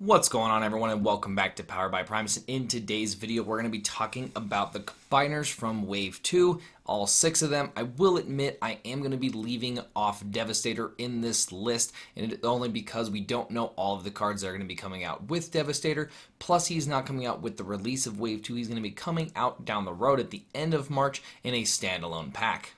What's going on, everyone, and welcome back to Powered by Primus. In today's video, we're going to be talking about the combiners from Wave 2, all 6 of them. I will admit I am going to be leaving off Devastator in this list, and it's only because we don't know all of the cards that are going to be coming out with Devastator. Plus, he's not coming out with the release of Wave 2. He's going to be coming out down the road at the end of March in a standalone pack.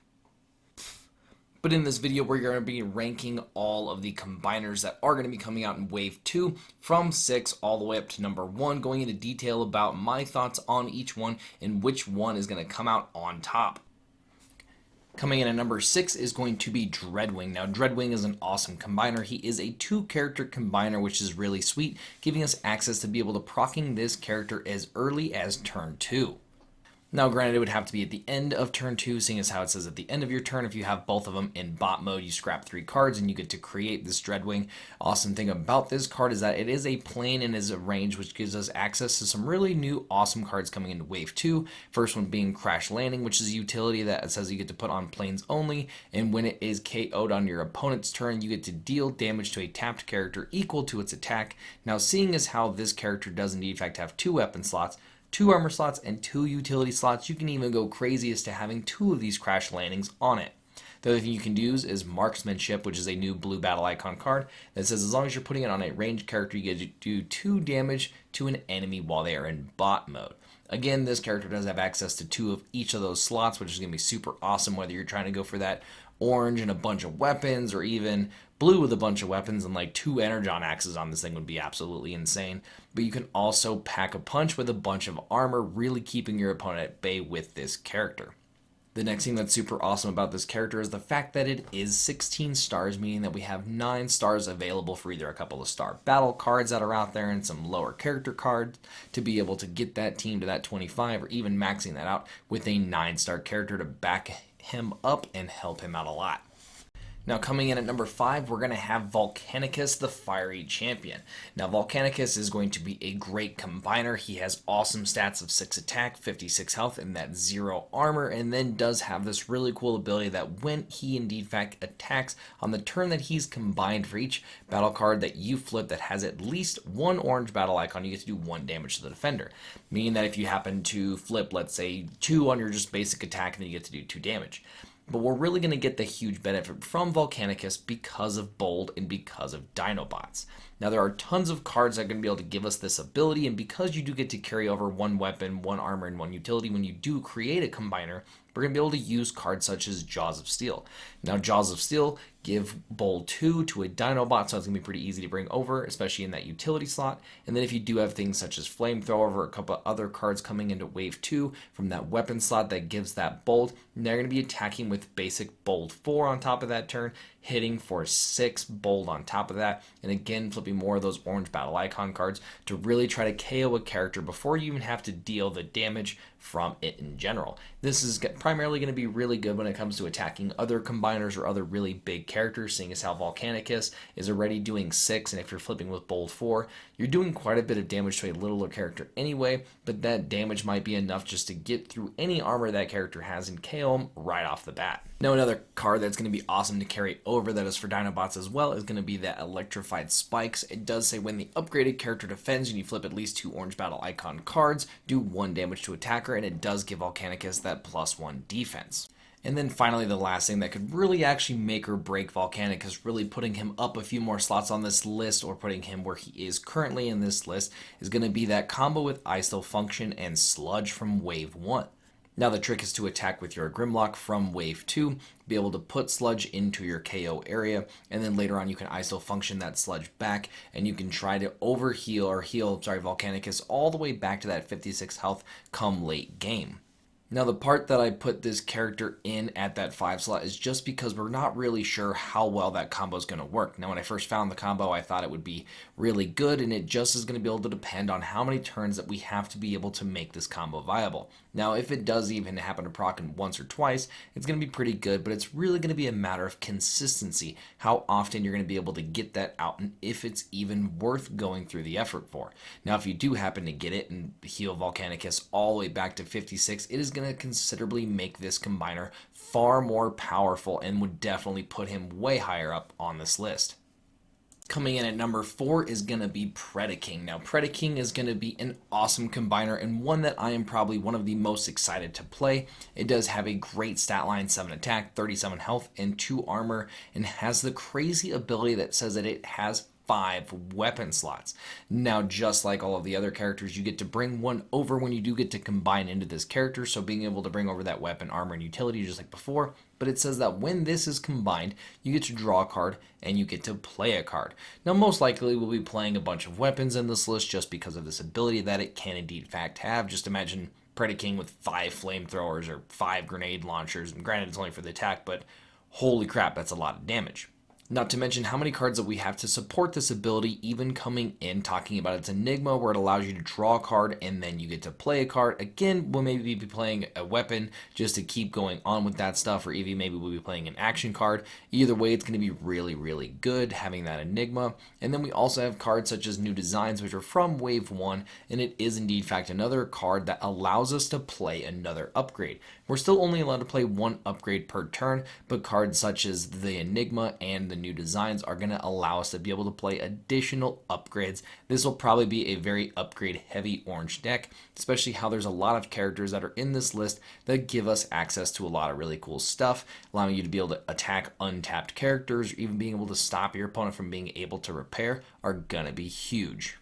But in this video, we're going to be ranking all of the combiners that are going to be coming out in Wave 2 from 6 all the way up to number 1, going into detail about my thoughts on each one and which one is going to come out on top. Coming in at number 6 is going to be Dreadwing. Now, Dreadwing is an awesome combiner. He is a 2-character combiner, which is really sweet, giving us access to be able to procking this character as early as turn 2. Now, granted, it would have to be at the end of turn 2, seeing as how it says at the end of your turn. If you have both of them in bot mode, you scrap 3 cards and you get to create this Dreadwing. Awesome thing about this card is that it is a plane and is a range, which gives us access to some really new awesome cards coming into Wave 2. First one being Crash Landing, which is a utility that says you get to put on planes only, and when it is KO'd on your opponent's turn, you get to deal damage to a tapped character equal to its attack. Now, seeing as how this character does indeed in fact have 2 weapon slots, 2 armor slots, and 2 utility slots, you can even go crazy as to having 2 of these Crash Landings on it. The other thing you can use is Marksmanship, which is a new blue battle icon card that says as long as you're putting it on a ranged character, you get to do 2 damage to an enemy while they are in bot mode. Again, this character does have access to 2 of each of those slots, which is going to be super awesome whether you're trying to go for that orange and a bunch of weapons, or even blue with a bunch of weapons, and like 2 Energon axes on this thing would be absolutely insane. But you can also pack a punch with a bunch of armor, really keeping your opponent at bay with this character. The next thing that's super awesome about this character is the fact that it is 16 stars, meaning that we have 9 stars available for either a couple of star battle cards that are out there and some lower character cards to be able to get that team to that 25, or even maxing that out with a 9-star character to back him up and help him out a lot. Now, coming in at number 5, we're going to have Volcanicus, the Fiery Champion. Now, Volcanicus is going to be a great combiner. He has awesome stats of 6 attack, 56 health, and that 0 armor, and then does have this really cool ability that when he indeed fact attacks on the turn that he's combined, for each battle card that you flip that has at least 1 orange battle icon, you get to do 1 damage to the defender. Meaning that if you happen to flip, let's say, 2 on your just basic attack, then you get to do 2 damage. But we're really going to get the huge benefit from Volcanicus because of Bold and because of Dinobots. Now, there are tons of cards that are going to be able to give us this ability, and because you do get to carry over 1 weapon, 1 armor, and 1 utility when you do create a combiner, we're going to be able to use cards such as Jaws of Steel. Now, Jaws of Steel give Bold 2 to a Dinobot, so it's going to be pretty easy to bring over, especially in that utility slot. And then if you do have things such as Flamethrower or a couple other cards coming into Wave 2 from that weapon slot that gives that Bold, they're going to be attacking with basic Bold 4 on top of that turn, hitting for 6 Bold on top of that, and again flipping more of those orange battle icon cards to really try to KO a character before you even have to deal the damage from it in general. This is primarily going to be really good when it comes to attacking other combiners or other really big characters, seeing as how Volcanicus is already doing 6, and if you're flipping with Bold 4, you're doing quite a bit of damage to a littler character anyway, but that damage might be enough just to get through any armor that character has and KO him right off the bat. Now, another card that's going to be awesome to carry over that is for Dinobots as well is going to be that Electrified Spikes. It does say when the upgraded character defends and you flip at least 2 orange battle icon cards, do 1 damage to attacker, and it does give Volcanicus that +1 defense. And then finally, the last thing that could really actually make or break Volcanicus, really putting him up a few more slots on this list or putting him where he is currently in this list, is going to be that combo with Ice Function and Sludge from Wave 1. Now, the trick is to attack with your Grimlock from Wave 2, be able to put Sludge into your KO area, and then later on you can ISO function that Sludge back, and you can try to heal Volcanicus all the way back to that 56 health come late game. Now, the part that I put this character in at that 5 slot is just because we're not really sure how well that combo is going to work. Now, when I first found the combo, I thought it would be really good, and it just is going to be able to depend on how many turns that we have to be able to make this combo viable. Now, if it does even happen to proc in once or twice, it's going to be pretty good, but it's really going to be a matter of consistency, how often you're going to be able to get that out, and if it's even worth going through the effort for. Now, if you do happen to get it and heal Volcanicus all the way back to 56, it is going to considerably make this combiner far more powerful and would definitely put him way higher up on this list. Coming in at number 4 is going to be Predaking. Now, Predaking is going to be an awesome combiner and one that I am probably one of the most excited to play. It does have a great stat line, 7 attack, 37 health, and 2 armor, and has the crazy ability that says that it has 5 weapon slots. Now, just like all of the other characters, you get to bring one over when you do get to combine into this character, so being able to bring over that weapon, armor, and utility just like before. But it says that when this is combined, you get to draw a card and you get to play a card. Now, most likely we'll be playing a bunch of weapons in this list just because of this ability that it can indeed in fact have. Just imagine Predaking with 5 flamethrowers or 5 grenade launchers. And granted, it's only for the attack, but holy crap, that's a lot of damage. Not to mention how many cards that we have to support this ability, even coming in talking about its Enigma, where it allows you to draw a card and then you get to play a card. Again, we'll maybe be playing a weapon just to keep going on with that stuff, or even maybe we'll be playing an action card. Either way, it's going to be really, really good having that Enigma. And then we also have cards such as New Designs, which are from Wave 1, and it is indeed in fact another card that allows us to play another upgrade. We're still only allowed to play 1 upgrade per turn, but cards such as the Enigma and the New Designs are going to allow us to be able to play additional upgrades. This will probably be a very upgrade heavy orange deck, especially how there's a lot of characters that are in this list that give us access to a lot of really cool stuff, allowing you to be able to attack untapped characters, or even being able to stop your opponent from being able to repair are going to be huge.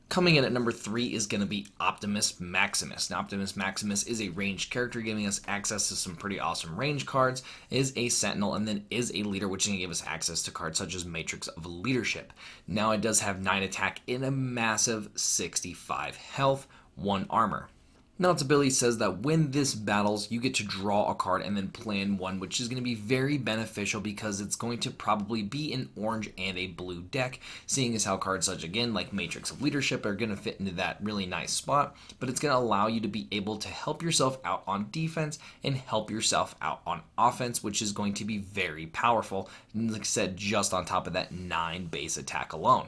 Coming in at number 3 is going to be Optimus Maximus. Now, Optimus Maximus is a ranged character, giving us access to some pretty awesome range cards, is a sentinel, and then is a leader, which is going to give us access to cards such as Matrix of Leadership. Now, it does have 9 attack and a massive 65 health, 1 armor. Now, its ability says that when this battles, you get to draw a card and then plan one, which is going to be very beneficial because it's going to probably be an orange and a blue deck, seeing as how cards such, again, like Matrix of Leadership are going to fit into that really nice spot, but it's going to allow you to be able to help yourself out on defense and help yourself out on offense, which is going to be very powerful, and like I said, just on top of that 9 base attack alone.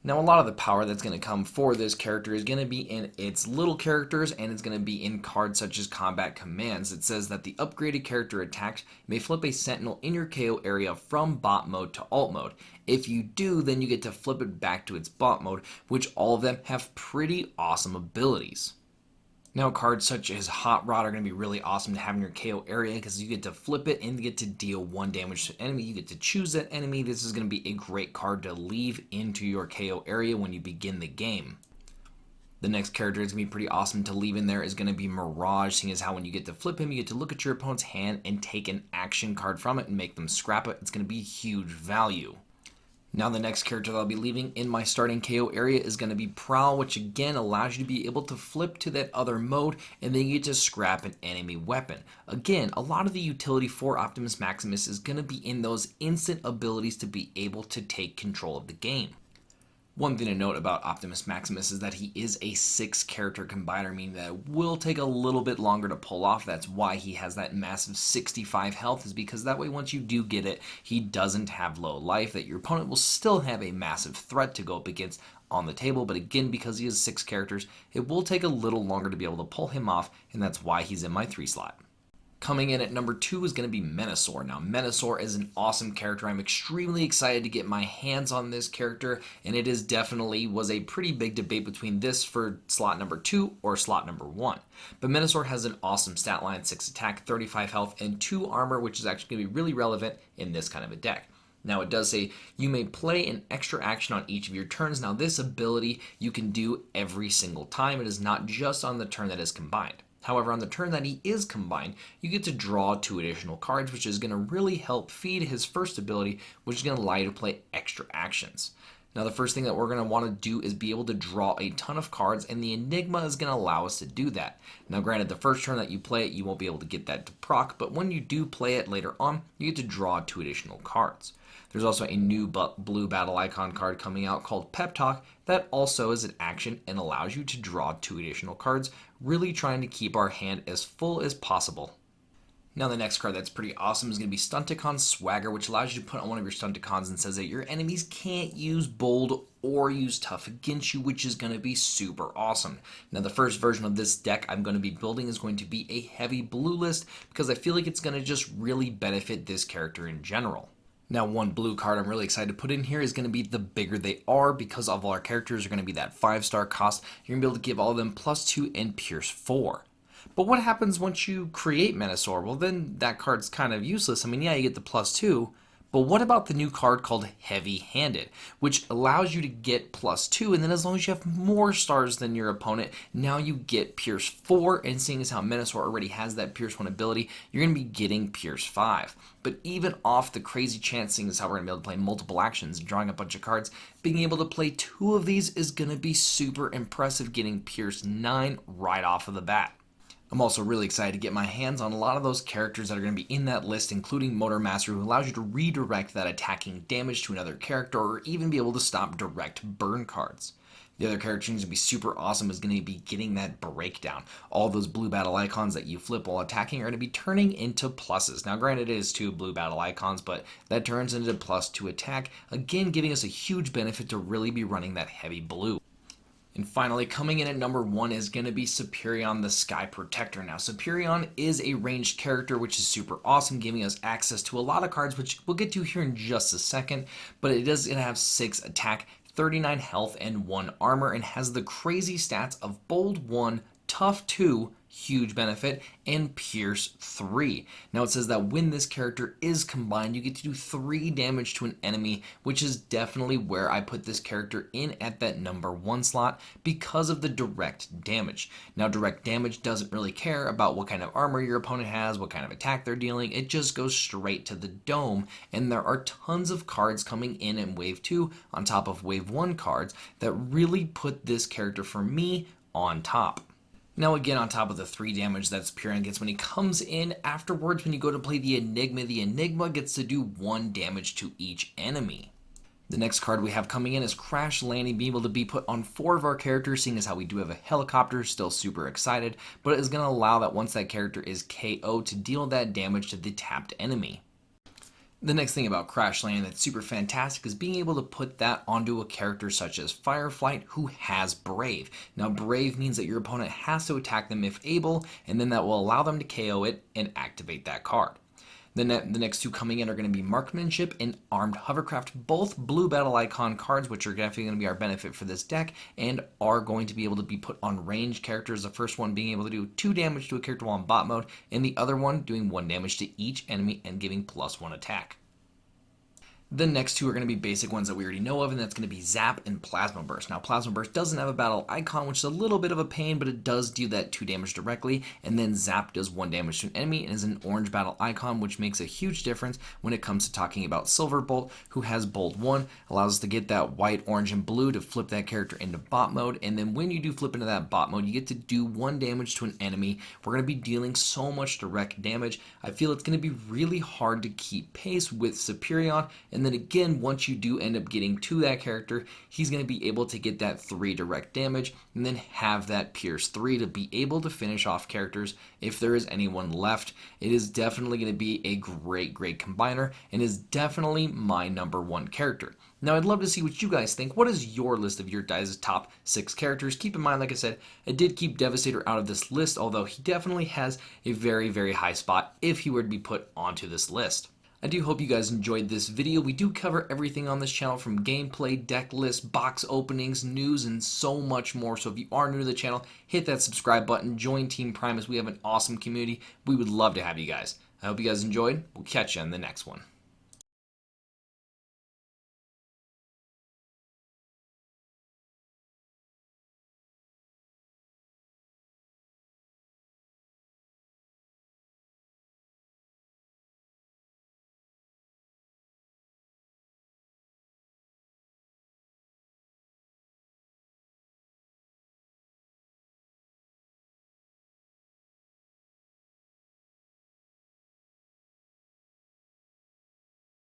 Now, a lot of the power that's going to come for this character is going to be in its little characters, and it's going to be in cards such as combat commands. It says that the upgraded character attacked may flip a sentinel in your KO area from bot mode to alt mode. If you do, then you get to flip it back to its bot mode, which all of them have pretty awesome abilities. Now, cards such as Hot Rod are going to be really awesome to have in your KO area because you get to flip it and get to deal 1 damage to an enemy. You get to choose that enemy. This is going to be a great card to leave into your KO area when you begin the game. The next character is going to be pretty awesome to leave in there is going to be Mirage, seeing as how when you get to flip him, you get to look at your opponent's hand and take an action card from it and make them scrap it. It's going to be huge value. Now, the next character that I'll be leaving in my starting KO area is going to be Prowl, which again allows you to be able to flip to that other mode and then you get to scrap an enemy weapon. Again, a lot of the utility for Optimus Maximus is going to be in those instant abilities to be able to take control of the game. One thing to note about Optimus Maximus is that he is a 6 character combiner, meaning that it will take a little bit longer to pull off. That's why he has that massive 65 health, is because that way once you do get it, he doesn't have low life, that your opponent will still have a massive threat to go up against on the table. But again, because he has 6 characters, it will take a little longer to be able to pull him off, and that's why he's in my 3 slot. Coming in at number 2 is going to be Menasor. Now, Menasor is an awesome character. I'm extremely excited to get my hands on this character, and it is definitely was a pretty big debate between this for slot number 2 or slot number 1. But Menasor has an awesome stat line, 6 attack, 35 health, and 2 armor, which is actually going to be really relevant in this kind of a deck. Now, it does say you may play an extra action on each of your turns. Now, this ability you can do every single time. It is not just on the turn that is combined. However, on the turn that he is combined, you get to draw 2 additional cards, which is going to really help feed his first ability, which is going to allow you to play extra actions. Now, the first thing that we're going to want to do is be able to draw a ton of cards, and the Enigma is going to allow us to do that. Now, granted, the first turn that you play it, you won't be able to get that to proc, but when you do play it later on, you get to draw 2 additional cards. There's also a new blue battle icon card coming out called Pep Talk that also is an action and allows you to draw 2 additional cards, really trying to keep our hand as full as possible. Now, the next card that's pretty awesome is going to be Stunticon Swagger, which allows you to put on one of your Stunticons and says that your enemies can't use Bold or use Tough against you, which is going to be super awesome. Now, the first version of this deck I'm going to be building is going to be a heavy blue list because I feel like it's going to just really benefit this character in general. Now, one blue card I'm really excited to put in here is going to be the bigger they are, because all of our characters are going to be that 5-star cost. You're going to be able to give all of them +2 and Pierce 4. But what happens once you create Menasor? Well, then that card's kind of useless. I mean, yeah, you get the +2, but what about the new card called Heavy Handed, which allows you to get +2, and then as long as you have more stars than your opponent, now you get Pierce 4, and seeing as how Menasor already has that Pierce 1 ability, you're going to be getting Pierce 5. But even off the crazy chance, seeing as how we're going to be able to play multiple actions and drawing a bunch of cards, being able to play 2 of these is going to be super impressive, getting Pierce 9 right off of the bat. I'm also really excited to get my hands on a lot of those characters that are going to be in that list, including Motor Master, who allows you to redirect that attacking damage to another character, or even be able to stop direct burn cards. The other character going to be super awesome is going to be getting that breakdown. All those blue battle icons that you flip while attacking are going to be turning into pluses. Now, granted, it is 2 blue battle icons, but that turns into +2 attack, again giving us a huge benefit to really be running that heavy blue. And finally, coming in at number 1 is going to be Superion the Sky Protector. Now, Superion is a ranged character, which is super awesome, giving us access to a lot of cards, which we'll get to here in just a second. But it is going to have 6 attack, 39 health, and 1 armor, and has the crazy stats of Bold 1, Tough 2, huge benefit, and Pierce 3. Now it says that when this character is combined, you get to do 3 damage to an enemy, which is definitely where I put this character in at that number 1 slot because of the direct damage. Now, direct damage doesn't really care about what kind of armor your opponent has, what kind of attack they're dealing. It just goes straight to the dome, and there are tons of cards coming in Wave 2 on top of Wave 1 cards that really put this character, for me, on top. Now, again, on top of the 3 damage that Superion gets when he comes in, afterwards when you go to play the Enigma gets to do 1 damage to each enemy. The next card we have coming in is Crash Landing, being able to be put on 4 of our characters, seeing as how we do have a helicopter, still super excited, but it is going to allow that once that character is KO to deal that damage to the tapped enemy. The next thing about Crash Land that's super fantastic is being able to put that onto a character such as Fireflight, who has Brave. Now, Brave means that your opponent has to attack them if able, and then that will allow them to KO it and activate that card. The next 2 coming in are going to be Marksmanship and Armed Hovercraft, both blue battle icon cards, which are definitely going to be our benefit for this deck, and are going to be able to be put on ranged characters. The first one being able to do 2 damage to a character while in bot mode, and the other one doing 1 damage to each enemy and giving +1 attack. The next 2 are going to be basic ones that we already know of, and that's going to be Zap and Plasma Burst. Now, Plasma Burst doesn't have a battle icon, which is a little bit of a pain, but it does do that 2 damage directly, and then Zap does 1 damage to an enemy and is an orange battle icon, which makes a huge difference when it comes to talking about Silverbolt, who has Bold 1, allows us to get that white, orange, and blue to flip that character into bot mode, and then when you do flip into that bot mode, you get to do 1 damage to an enemy. We're going to be dealing so much direct damage. I feel it's going to be really hard to keep pace with Superion, and then again, once you do end up getting to that character, he's going to be able to get that 3 direct damage and then have that Pierce 3 to be able to finish off characters if there is anyone left. It is definitely going to be a great combiner and is definitely my number 1 character. Now, I'd love to see what you guys think. What is your list of your guys' top 6 characters? Keep in mind, like I said, I did keep Devastator out of this list, although he definitely has a very high spot if he were to be put onto this list. I do hope you guys enjoyed this video. We do cover everything on this channel, from gameplay, deck lists, box openings, news, and so much more. So if you are new to the channel, hit that subscribe button, join Team Primus. We have an awesome community. We would love to have you guys. I hope you guys enjoyed. We'll catch you on the next one.